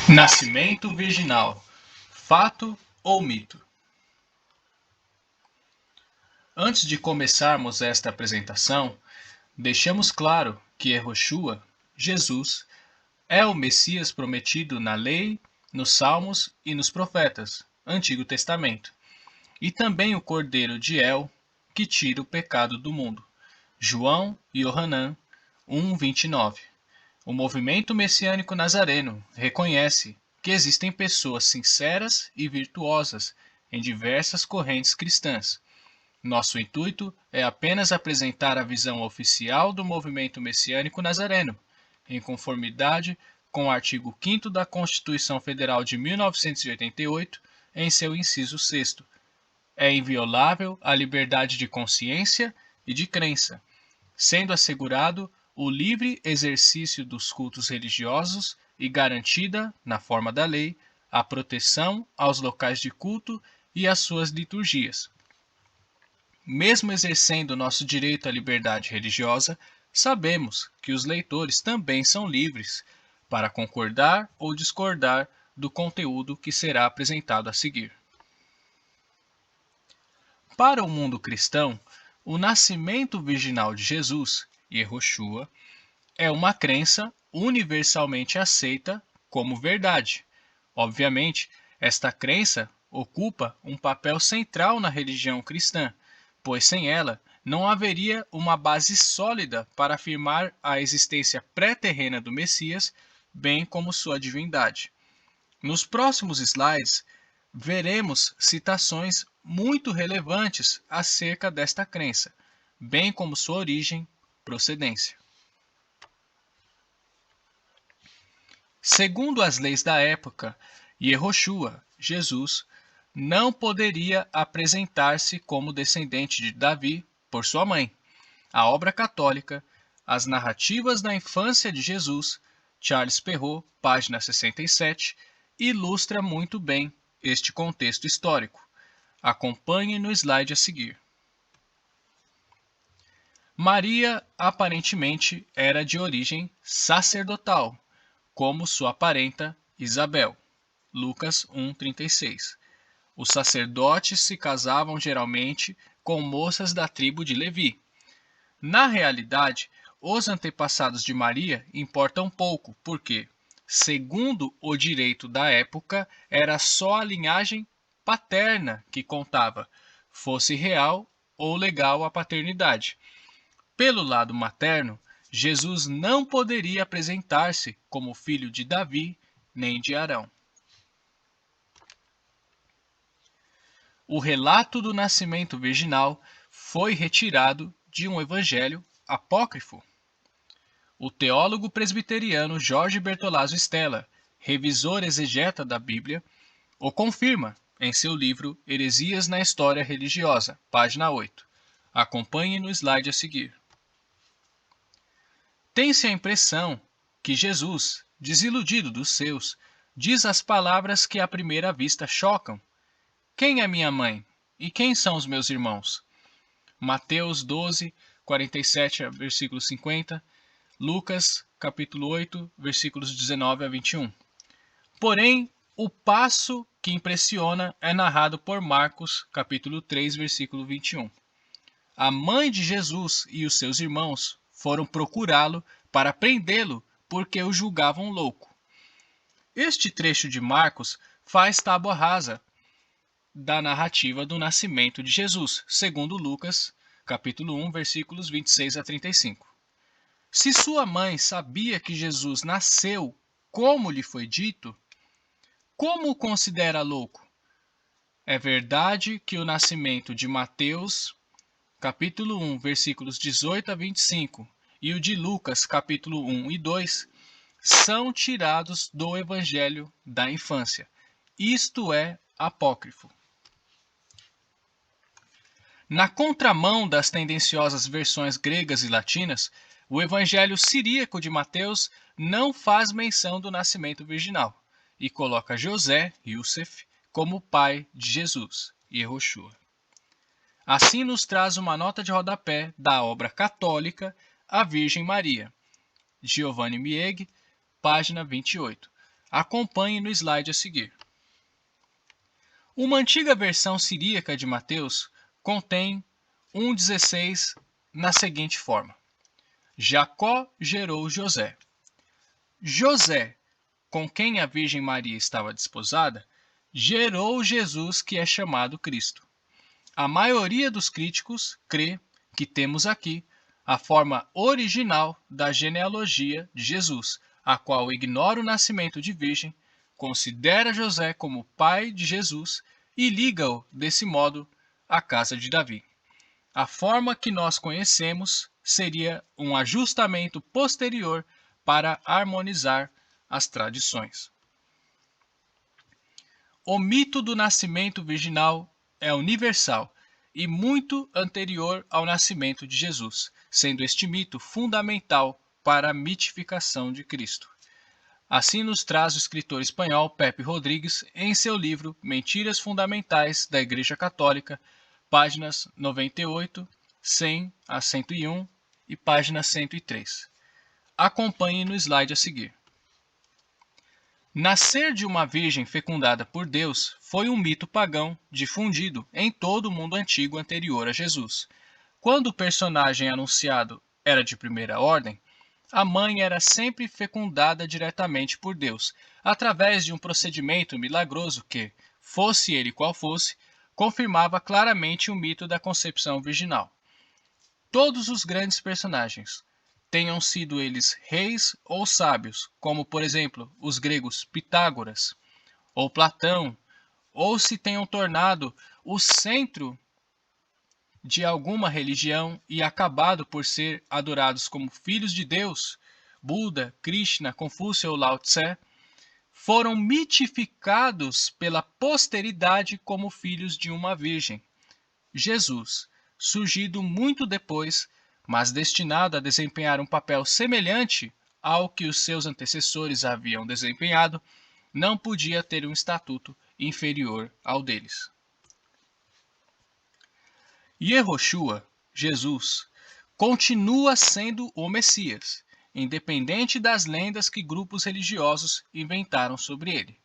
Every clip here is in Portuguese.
Nascimento virginal, fato ou mito? Antes de começarmos esta apresentação, deixamos claro que Yehoshua, Jesus, é o Messias prometido na lei, nos Salmos e nos profetas, Antigo Testamento, e também o Cordeiro de El, que tira o pecado do mundo. João e Yohanan 1:29. O movimento messiânico nazareno reconhece que existem pessoas sinceras e virtuosas em diversas correntes cristãs. Nosso intuito é apenas apresentar a visão oficial do movimento messiânico nazareno, em conformidade com o artigo 5º da Constituição Federal de 1988, em seu inciso 6º. É inviolável a liberdade de consciência e de crença, sendo assegurado o livre exercício dos cultos religiosos e garantida, na forma da lei, a proteção aos locais de culto e às suas liturgias. Mesmo exercendo nosso direito à liberdade religiosa, sabemos que os leitores também são livres para concordar ou discordar do conteúdo que será apresentado a seguir. Para o mundo cristão, o nascimento virginal de Jesus, Yehoshua, é uma crença universalmente aceita como verdade. Obviamente, esta crença ocupa um papel central na religião cristã, pois sem ela não haveria uma base sólida para afirmar a existência pré-terrena do Messias, bem como sua divindade. Nos próximos slides, veremos citações muito relevantes acerca desta crença, bem como sua origem e procedência. Segundo as leis da época, Yehoshua, Jesus, não poderia apresentar-se como descendente de Davi por sua mãe. A obra católica, As Narrativas da Infância de Jesus, Charles Perrault, página 67, ilustra muito bem este contexto histórico. Acompanhe no slide a seguir. Maria aparentemente era de origem sacerdotal, como sua parenta Isabel. Lucas 1:36. Os sacerdotes se casavam geralmente com moças da tribo de Levi. Na realidade, os antepassados de Maria importam pouco, porque, segundo o direito da época, era só a linhagem paterna que contava, fosse real ou legal a paternidade. Pelo lado materno, Jesus não poderia apresentar-se como filho de Davi nem de Arão. O relato do nascimento virginal foi retirado de um evangelho apócrifo. O teólogo presbiteriano Jorge Bertolazzo Stella, revisor exegeta da Bíblia, o confirma em seu livro Heresias na História Religiosa, página 8. Acompanhe no slide a seguir. Tem-se a impressão que Jesus, desiludido dos seus, diz as palavras que à primeira vista chocam. Quem é minha mãe? E quem são os meus irmãos? Mateus 12, 47 a versículo 50, Lucas capítulo 8, versículos 19 a 21. Porém, o passo que impressiona é narrado por Marcos capítulo 3, versículo 21. A mãe de Jesus e os seus irmãos foram procurá-lo para prendê-lo porque o julgavam louco. Este trecho de Marcos faz tábua rasa da narrativa do nascimento de Jesus, segundo Lucas, capítulo 1, versículos 26 a 35. Se sua mãe sabia que Jesus nasceu como lhe foi dito, como o considera louco? É verdade que o nascimento de Mateus, capítulo 1, versículos 18 a 25, e o de Lucas, capítulo 1 e 2, são tirados do Evangelho da Infância. Isto é apócrifo. Na contramão das tendenciosas versões gregas e latinas, o Evangelho siríaco de Mateus não faz menção do nascimento virginal e coloca José, Yusef, como pai de Jesus, Yehoshua. Assim nos traz uma nota de rodapé da obra católica A Virgem Maria, Giovanni Mieg, página 28. Acompanhe no slide a seguir. Uma antiga versão siríaca de Mateus contém 1,16 na seguinte forma: Jacó gerou José. José, com quem a Virgem Maria estava desposada, gerou Jesus, que é chamado Cristo. A maioria dos críticos crê que temos aqui a forma original da genealogia de Jesus, a qual ignora o nascimento de virgem, considera José como pai de Jesus e liga-o, desse modo, à casa de Davi. A forma que nós conhecemos seria um ajustamento posterior para harmonizar as tradições. O mito do nascimento virginal é universal e muito anterior ao nascimento de Jesus, sendo este mito fundamental para a mitificação de Cristo. Assim nos traz o escritor espanhol Pepe Rodrigues em seu livro Mentiras Fundamentais da Igreja Católica, páginas 98, 100 a 101 e página 103. Acompanhe no slide a seguir. Nascer de uma virgem fecundada por Deus foi um mito pagão difundido em todo o mundo antigo anterior a Jesus. Quando o personagem anunciado era de primeira ordem, a mãe era sempre fecundada diretamente por Deus, através de um procedimento milagroso que, fosse ele qual fosse, confirmava claramente o mito da concepção virginal. Todos os grandes personagens, tenham sido eles reis ou sábios, como por exemplo os gregos Pitágoras ou Platão, ou se tenham tornado o centro de alguma religião e acabado por ser adorados como filhos de Deus, Buda, Krishna, Confúcio ou Lao Tse, foram mitificados pela posteridade como filhos de uma virgem. Jesus, surgido muito depois, mas destinado a desempenhar um papel semelhante ao que os seus antecessores haviam desempenhado, não podia ter um estatuto inferior ao deles. Yehoshua, Jesus, continua sendo o Messias, independente das lendas que grupos religiosos inventaram sobre ele.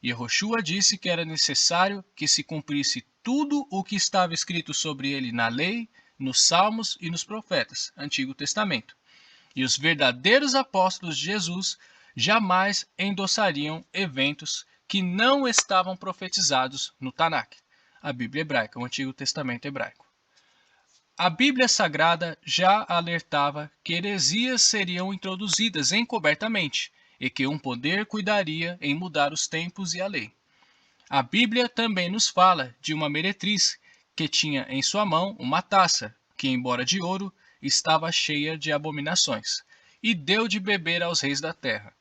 Yehoshua disse que era necessário que se cumprisse tudo o que estava escrito sobre ele na lei, nos salmos e nos profetas, Antigo Testamento. E os verdadeiros apóstolos de Jesus jamais endossariam eventos que não estavam profetizados no Tanakh, a Bíblia hebraica, o Antigo Testamento hebraico. A Bíblia Sagrada já alertava que heresias seriam introduzidas encobertamente e que um poder cuidaria em mudar os tempos e a lei. A Bíblia também nos fala de uma meretriz que tinha em sua mão uma taça, que, embora de ouro, estava cheia de abominações, e deu de beber aos reis da terra.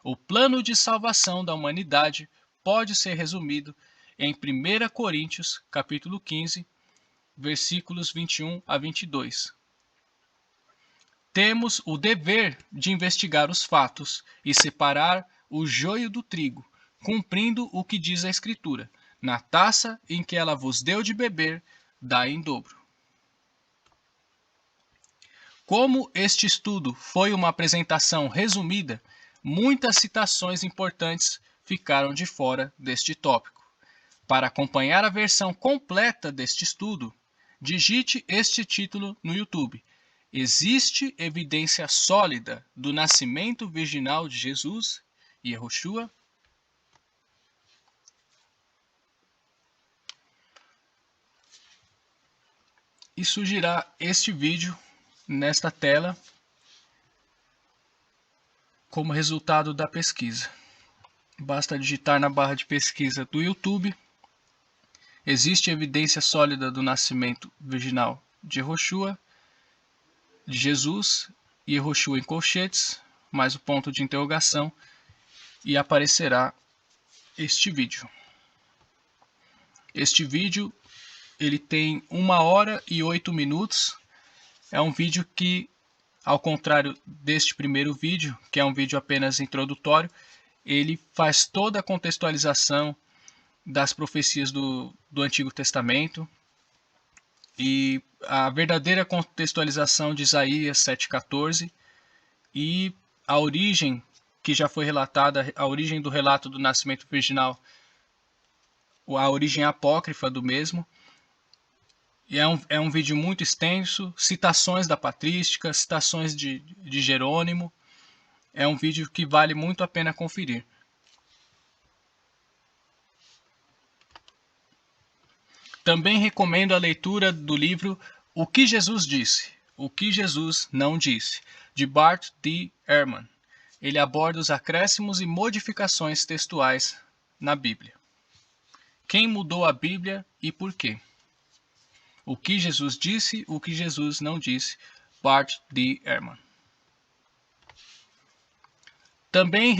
O plano de salvação da humanidade pode ser resumido em 1 Coríntios, capítulo 15, versículos 21 a 22. Temos o dever de investigar os fatos e separar o joio do trigo, cumprindo o que diz a Escritura: na taça em que ela vos deu de beber, dai em dobro. Como este estudo foi uma apresentação resumida, muitas citações importantes ficaram de fora deste tópico. Para acompanhar a versão completa deste estudo, digite este título no YouTube: Existe evidência sólida do nascimento virginal de Jesus, Yehoshua? E surgirá este vídeo nesta tela como resultado da pesquisa. Basta digitar na barra de pesquisa do YouTube: existe evidência sólida do nascimento virginal de Yehoshua, de Jesus, e Yehoshua em colchetes, mais o ponto de interrogação, e aparecerá este vídeo. Este vídeo ele tem 1 hora e 8 minutos. É um vídeo que, ao contrário deste primeiro vídeo, que é um vídeo apenas introdutório, ele faz toda a contextualização das profecias do Antigo Testamento e a verdadeira contextualização de Isaías 7,14 e a origem que já foi relatada, a origem do relato do nascimento virginal, a origem apócrifa do mesmo. E é um vídeo muito extenso, citações da patrística, citações de Jerônimo. É um vídeo que vale muito a pena conferir. Também recomendo a leitura do livro O que Jesus Disse, O que Jesus Não Disse, de Bart D. Ehrman. Ele aborda os acréscimos e modificações textuais na Bíblia. Quem mudou a Bíblia e por quê? O que Jesus disse, o que Jesus não disse, Bart D. Ehrman. Também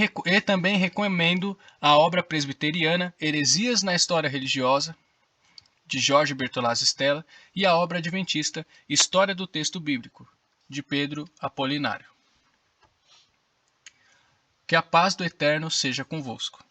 recomendo a obra presbiteriana Heresias na História Religiosa, de Jorge Bertolazzi Stella, e a obra adventista História do Texto Bíblico, de Pedro Apolinário. Que a paz do Eterno seja convosco.